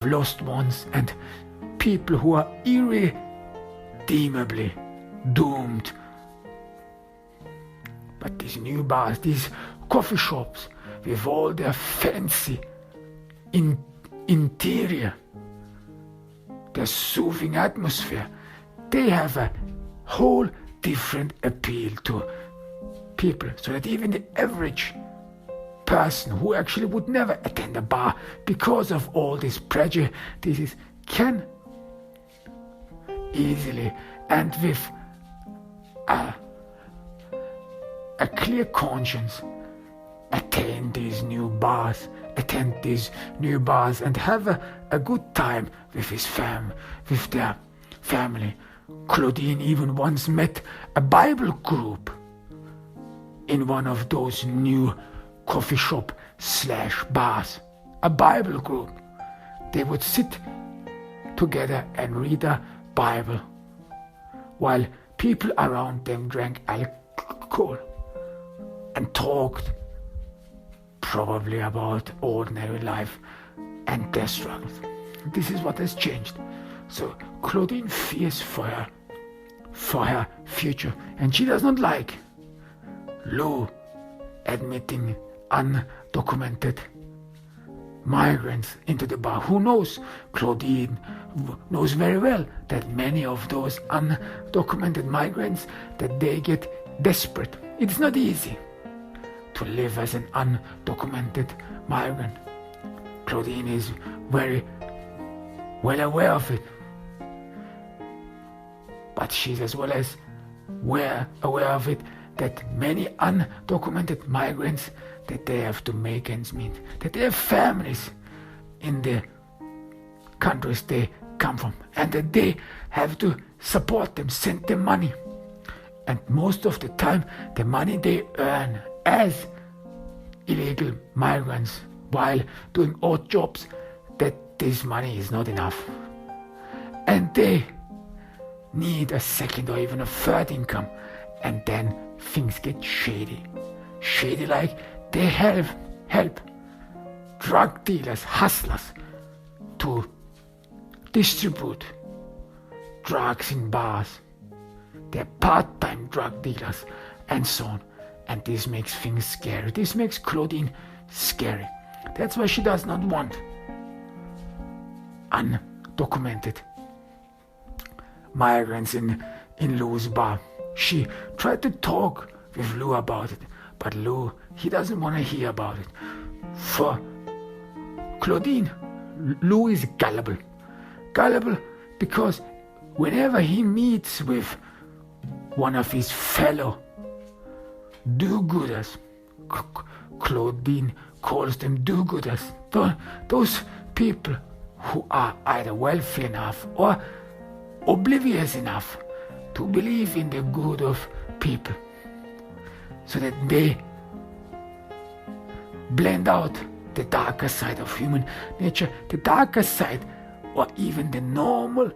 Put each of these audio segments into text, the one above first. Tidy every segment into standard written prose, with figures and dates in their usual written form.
lost ones and people who are irredeemably doomed. But these new bars, these coffee shops, with all their fancy interior, their soothing atmosphere, they have a whole different appeal to people, so that even the average person who actually would never attend a bar because of all this prejudices can easily and with a clear conscience attend these new bars and have a good time with with their family. Claudine even once met a Bible group in one of those new coffee shop / bars. A Bible group. They would sit together and read a Bible while people around them drank alcohol and talked probably about ordinary life and their struggles. This is what has changed. So Claudine fears for her future, and she does not like Lou admitting undocumented migrants into the bar. Who knows? Claudine knows very well that many of those undocumented migrants, that they get desperate. It's not easy to live as an undocumented migrant. Claudine is very well aware of it. But she's as well as aware of it that many undocumented migrants, that they have to make ends meet, that they have families in the countries they come from, and that they have to support them, send them money. And most of the time, the money they earn as illegal migrants while doing odd jobs, that this money is not enough. And they need a second or even a third income, and then things get shady, like they help drug dealers, hustlers, to distribute drugs in bars. They're part-time drug dealers and so on. And this makes things scary. This makes Claudine scary. That's why she does not want undocumented migrants in Lou's bar. She tried to talk with Lou about it, but Lou, he doesn't want to hear about it. For Claudine, Lou is gullible because whenever he meets with one of his fellow do-gooders, Claudine calls them do-gooders, those people who are either wealthy enough or oblivious enough to believe in the good of people, so that they blend out the darker side of human nature, the darker side, or even the normal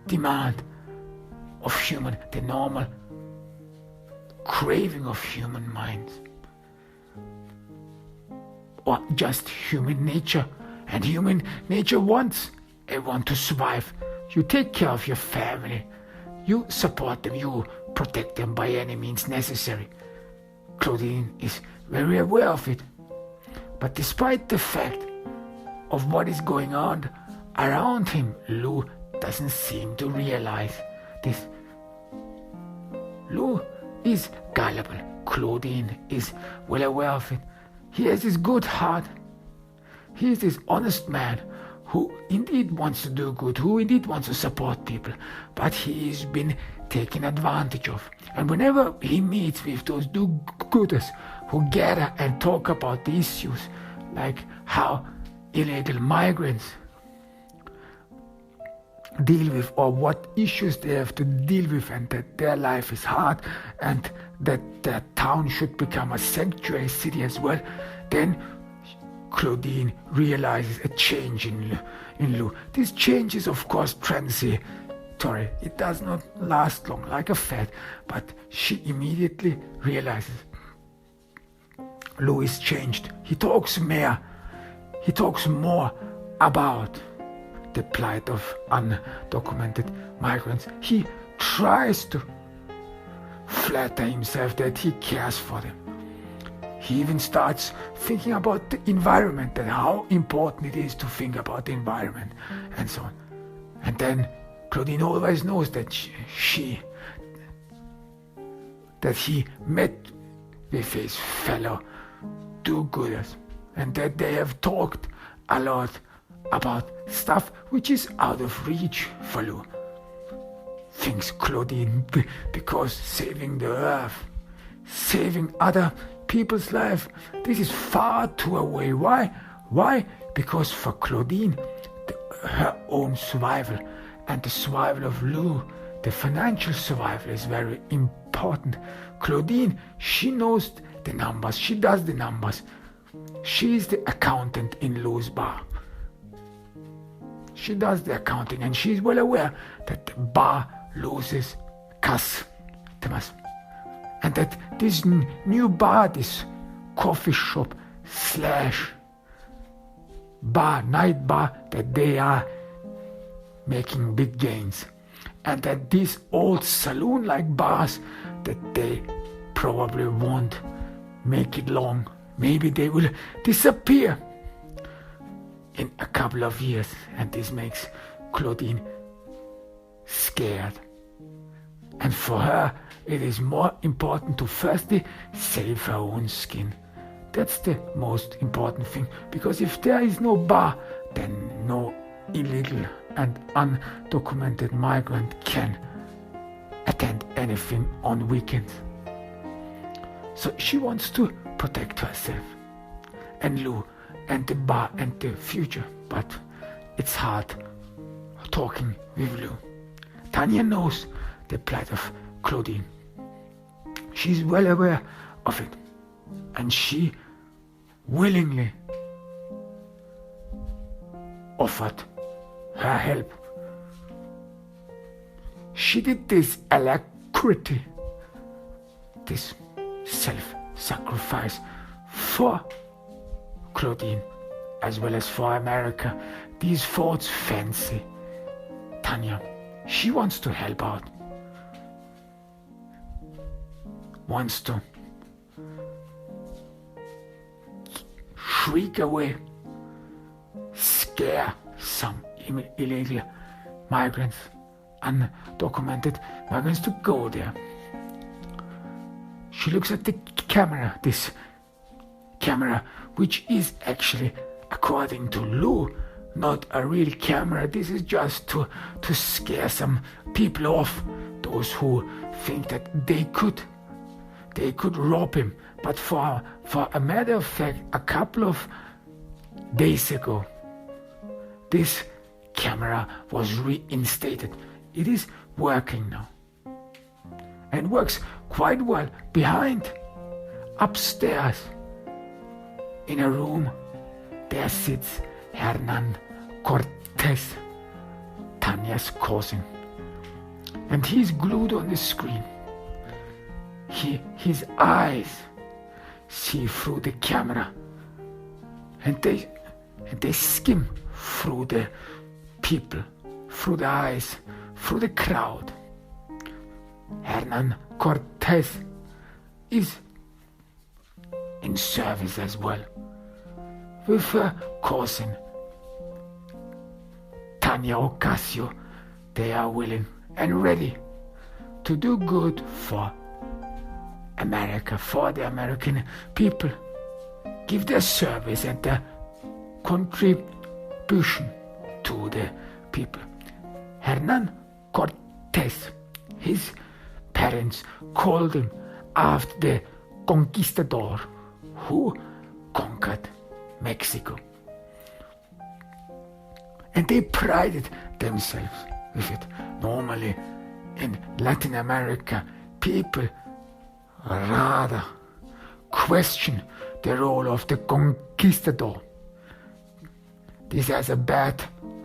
demand of the normal craving of human minds, or just human nature. And human nature wants everyone to survive. You take care of your family, you support them, you protect them by any means necessary. Claudine is very aware of it. But despite the fact of what is going on around him, Lou doesn't seem to realize this. Lou is gullible. Claudine is well aware of it. He has this good heart. He is this honest man who indeed wants to do good, who indeed wants to support people, but he's been taken advantage of. And whenever he meets with those do-gooders who gather and talk about the issues, like how illegal migrants deal with, or what issues they have to deal with, and that their life is hard, and that their town should become a sanctuary city as well, then Claudine realizes a change in Lou. This change is of course transitory. It does not last long, like a fad, but she immediately realizes Lou is changed. He talks more about the plight of undocumented migrants. He tries to flatter himself that he cares for them. He even starts thinking about the environment and how important it is to think about the environment and so on. And then Claudine always knows that that he met with his fellow do-gooders and that they have talked a lot about stuff which is out of reach for Lou. Thinks Claudine, because saving the earth, saving other people's life, this is far too away. Why? Because for Claudine, her own survival and the survival of Lou, the financial survival, is very important. Claudine, she knows the numbers, she does the numbers. She is the accountant in Lou's bar. She does the accounting and she's well aware that the bar loses customers. And that this new bar, this coffee shop / bar, night bar, that they are making big gains. And that these old saloon-like bars, that they probably won't make it long. Maybe they will disappear in a couple of years. And this makes Claudine scared. And for her, it is more important to firstly save her own skin. That's the most important thing, because if there is no bar, then no illegal and undocumented migrant can attend anything on weekends. So she wants to protect herself and Lou and the bar and the future, but it's hard talking with Lou. Tanya knows the plight of Claudine. She's well aware of it, and she willingly offered her help. She did this alacrity, this self-sacrifice for Claudine as well as for America. These thoughts fancy Tanya. She wants to help out, wants to shriek away, scare some illegal migrants, undocumented migrants, to go there. She looks at the camera, this camera, which is actually, according to Lou, not a real camera. This is just to scare some people off, those who think that they could rob him. But for a matter of fact, a couple of days ago, this camera was reinstated. It is working now, and works quite well. Behind, upstairs, in a room, there sits Hernan Cortez, Tanya's cousin, and he's glued on the screen. His eyes see through the camera, and they skim through the people, through the eyes, through the crowd. Hernan Cortez is in service as well, with her cousin Tanya Ocasio. They are willing and ready to do good for America, for the American people, give their service and their contribution to the people. Hernan Cortez, his parents called him after the conquistador who conquered Mexico. And they prided themselves with it. Normally in Latin America, people rather question the role of the conquistador. This has a bad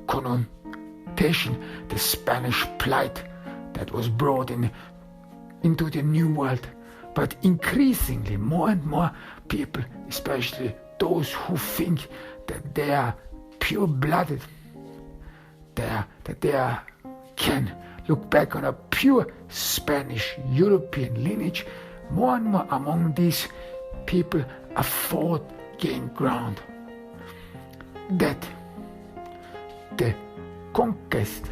connotation, the Spanish plight that was brought into the New World. But increasingly, more and more people, especially those who think that they are pure-blooded, that they can look back on a pure Spanish European lineage, more and more among these people a thought gained ground that the conquest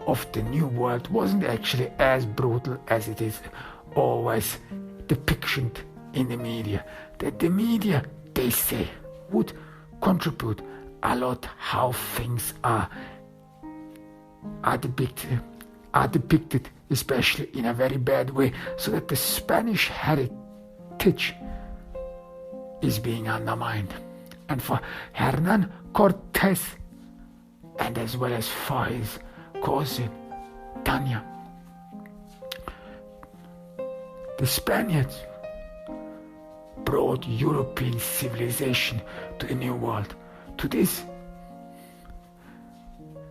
of the New World wasn't actually as brutal as it is always depicted in the media. That the media, they say, would contribute a lot how things are depicted, especially in a very bad way, so that the Spanish heritage is being undermined. And for Hernan Cortés, and as well as for his cousin Tanya, the Spaniards brought European civilization to the New World, to this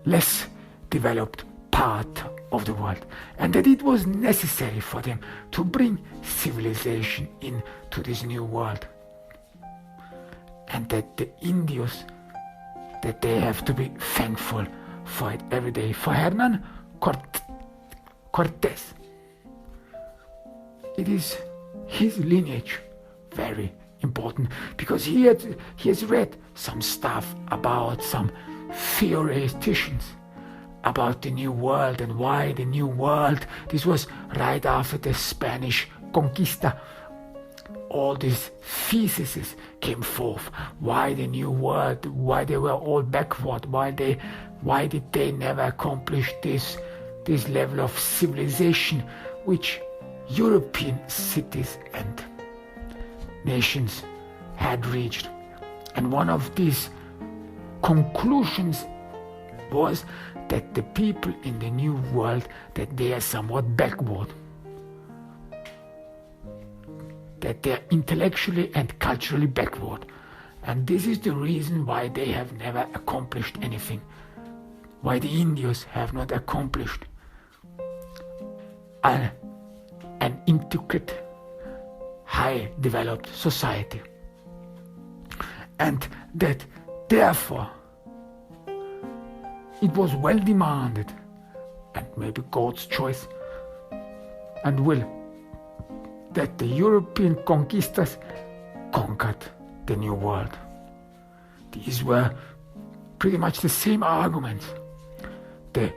less developed part of the world, and that it was necessary for them to bring civilization into this new world, and that the Indios, that they have to be thankful for it every day. For Hernan Cortés, it is his lineage very important, because he has read some stuff about some theoreticians about the New World and why the New World. This was right after the Spanish Conquista. All these theses came forth. Why the New World? Why they were all backward? Why did they never accomplish this level of civilization which European cities and nations had reached? And one of these conclusions was that the people in the New World, that they are somewhat backward, that they are intellectually and culturally backward, and this is the reason why they have never accomplished anything, why the Indios have not accomplished an intricate, high developed society, and that therefore it was well demanded, and maybe God's choice and will, that the European conquistadors conquered the New World. These were pretty much the same arguments the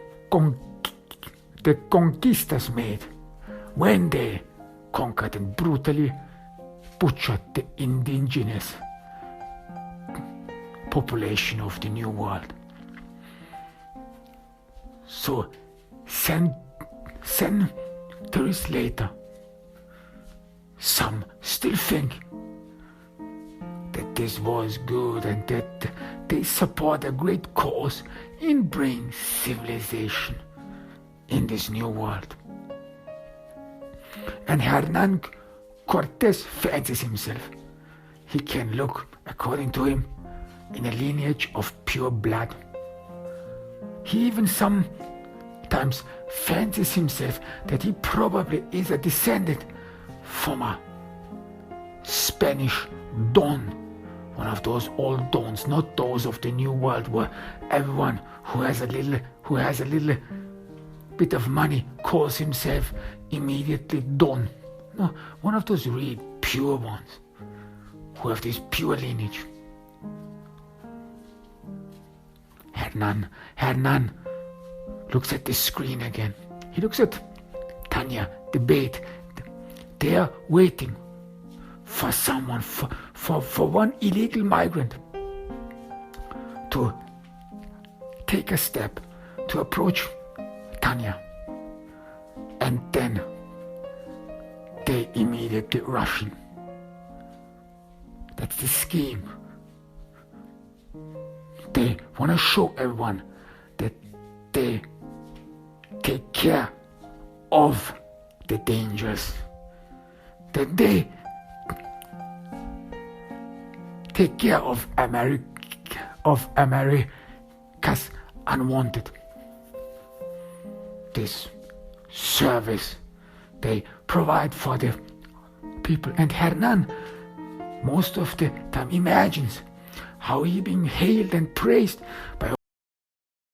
conquistadors made when they conquered and brutally butchered the indigenous population of the New World. So, centuries later, some still think that this was good and that they support a great cause in bringing civilization in this new world. And Hernan Cortés fancies himself. He can look, according to him, in a lineage of pure blood. He even sometimes fancies himself that he probably is a descendant from a Spanish Don, one of those old Dons, not those of the New World where everyone who has a little bit of money calls himself immediately Don. No, one of those really pure ones who have this pure lineage. Hernan looks at the screen again. He looks at Tanya, the bait. They are waiting for someone, for one illegal migrant to take a step to approach Tanya. And then they immediately rush in. That's the scheme. They want to show everyone that they take care of the dangers, that they take care of America's unwanted. This service they provide for the people. And Hernan most of the time imagines how he being hailed and praised by